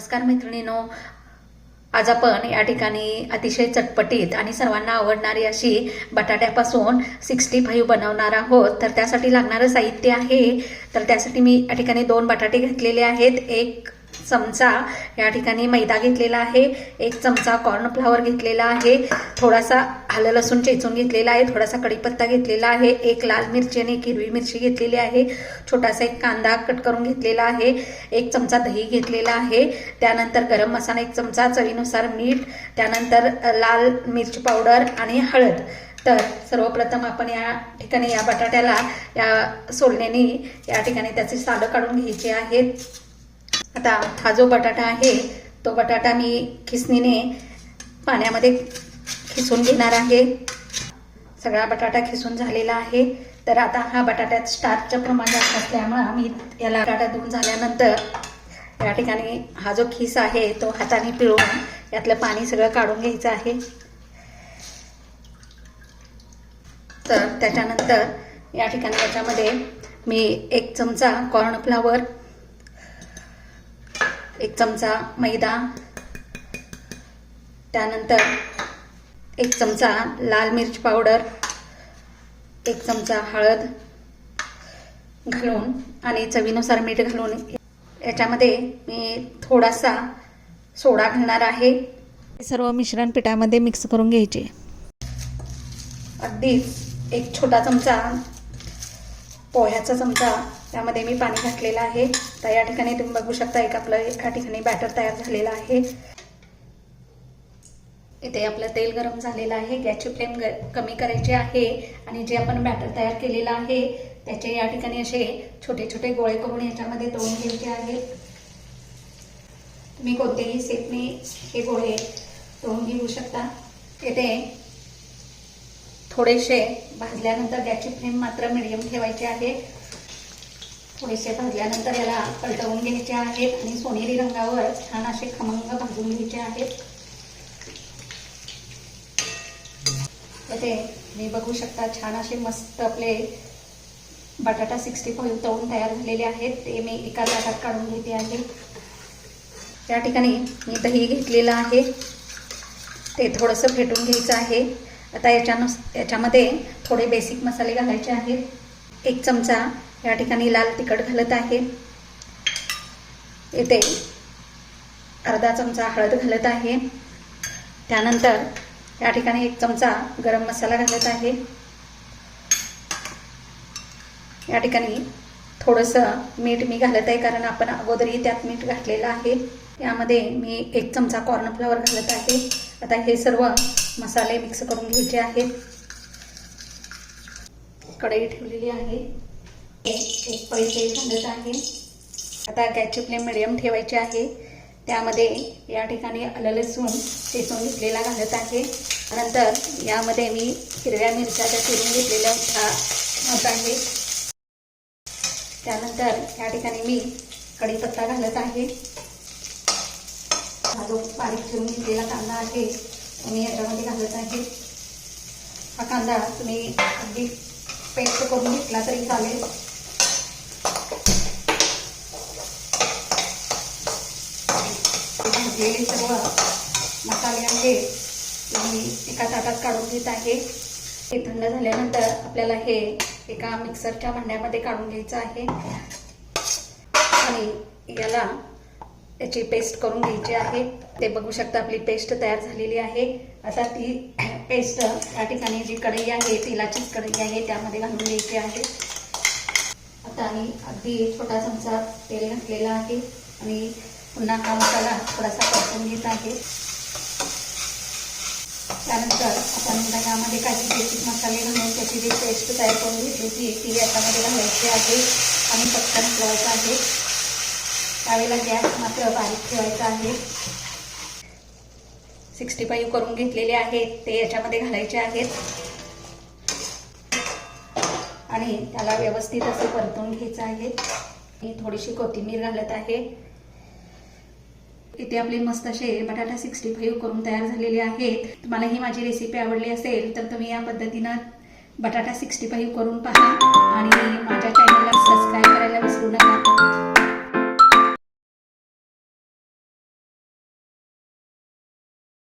नमस्कार मैत्रिणींनो, आज आपण या ठिकाणी अतिशय चटपटीत आणि सर्वांना आवडणारी अशी बटाट्यापासून 65 बनवणार आहोत। तर त्यासाठी लागणारं साहित्य आहे, तर त्यासाठी मी या ठिकाणी 2 बटाटे घेतलेले आहेत, 1 चमचा या ठिकाणी मैदा घेतलेला आहे, 1 चमचा कॉर्नफ्लॉवर घेतलेला आहे, थोडासा आलं लसूण चेचून घेतलेला आहे, थोडासा कढीपत्ता घेतलेला आहे, 1 लाल मिरची आणि 1 हिरवी मिरची घेतलेली आहे, छोटासा 1 कांदा कट करून घेतलेला आहे, 1 चमचा दही घेतलेला आहे, त्यानंतर गरम मसाला 1 चमचा, चवीनुसार मीठ, त्यानंतर लाल मिरची पावडर आणि हळद। तर सर्वप्रथम आपण या ठिकाणी या बटाट्याला या सोलण्याने या ठिकाणी त्याचे सालं काढून घ्यायचे आहेत। आता हा जो बटाटा आहे तो बटाटा मी खिसणीने पाण्यामध्ये खिसून घेणार आहे। सगळा बटाटा खिसून झालेला आहे। तर आता हा बटाट्यात स्टार्चचं प्रमाण जास्त असल्यामुळे मी याला बटाटा धुवून झाल्यानंतर या ठिकाणी हा जो खिस आहे तो हाताने पिळून यातलं पाणी सगळं काढून घ्यायचं आहे। तर त्याच्यानंतर या ठिकाणी याच्यामध्ये मी 1 चमचा कॉर्नफ्लॉवर, 1 चमचा मैदा, त्यानंतर 1 चमचा लाल मिर्च पावडर, 1 चमचा हळद घालून आणि चवीनुसार मीठ घालून याच्यामध्ये मी थोडासा सोडा घालणार आहे। सर्व मिश्रण पिठामध्ये मिक्स करून घ्यायचे। अगदीच 1 छोटा चमचा पोह्याचा चमचा त्यामध्ये मी पाणी घातलेलं आहे। तर या ठिकाणी तुम्ही बघू शकता एक आपलं या ठिकाणी बॅटर तयार झालेलं आहे। इथे आपलं तेल गरम झालेलं आहे, गॅसची फ्लेम कमी करायची आहे आणि जे आपण बॅटर तयार केलेलं आहे त्याचे या ठिकाणी असे छोटे छोटे गोळे करून याच्यामध्ये तळून घ्यायचे आहेत। तुम्ही कोणत्याही शेपने हे गोळे तळून घेऊ शकता। इथे थोडेसे भाजल्यानंतर गॅसची फ्लेम मात्र मीडियम ठेवायची आहे। थोडेसे भाजल्यानंतर याला पलटवून घ्यायचे आहेत आणि सोनेरी रंगावर छान असे खमंग भाजून घ्यायचे आहेत। इथे मी बघू शकता छान असे मस्त आपले बटाटा 65 तळून तयार झालेले आहेत। ते मी एका ताटात काढून घेते आहे। या ठिकाणी मी दही घेतलेलं आहे, ते थोडंसं फेटून घ्यायचं आहे। आता याच्यामध्ये थोडे बेसिक मसाले घालायचे आहेत। 1 चमचा या ठिकाणी लाल तिखट घालत आहे, इथे अर्धा चमचा हळद घालत आहे, त्यानंतर या ठिकाणी 1 चमचा गरम मसाला घालत आहे। या ठिकाणी थोडंसं मीठ मी घालत आहे कारण आपण अगोदरही त्यात मीठ घातलेलं आहे। यामध्ये मी 1 चमचा कॉर्नफ्लॉवर घालत आहे। आता हे सर्व मसाले मिक्स करून घ्यायचे आहेत। कढई ठेवलेली आहे, 1 पळी तेल घालत आहे। आता गॅसची फ्लेम मिडियम ठेवायची आहे। त्यामध्ये या ठिकाणी आलं लसूण चेचून घेतलेला घालत आहे। नंतर यामध्ये मी हिरव्या मिरच्या चिरून घेतलेल्या घालत आहे। त्यानंतर या ठिकाणी मी कढीपत्ता घालत आहे। हा जो बारीक चिरून घेतलेला कांदा आहे तो मी याच्यामध्ये घालत आहे। हा कांदा तुम्ही अगदी पेस्ट करून घेतला तरी चालेल। भाजलेले सर्व मसाले आहे मी एका ताटात काढून घेत आहे। हे थंड झाल्यानंतर आपल्याला हे एका मिक्सरच्या भांड्यामध्ये काढून घ्यायचं आहे आणि याला याची पेस्ट करून घ्यायची आहे। ते बघू शकता आपली पेस्ट तयार झालेली आहे। आता ती पेस्ट या ठिकाणी जी कढई आहे तेलाचीच कढई आहे त्यामध्ये घालून घ्यायची आहे। आता मी अगदी छोटा चमचा तेल घातलेला आहे आणि पुन्हा हा मसाला थोडासा परतून घेत आहे। त्यानंतर आपण यामध्ये काही बेसिक मसाले घालून त्याची जी पेस्ट तयार करून घेतली ती याच्यामध्ये घालायची आहे आणि पटकन हलवायचं आहे। त्यावेळेला गॅस मात्र बारीक ठेवायचा आहे। 65 करून घेतलेले आहेत ते याच्यामध्ये घालायचे आहेत आणि त्याला व्यवस्थित असं परतून घ्यायचं आहे। मी थोडीशी कोथिंबीर घालत आहे। इथे आपले मस्त असे बटाटा 65 करून तयार झालेले आहेत। तुम्हाला ही माझी रेसिपी आवडली असेल तर तुम्ही या पद्धतीनं बटाटा 65 करून पहा आणि माझ्या चॅनलला सबस्क्राईब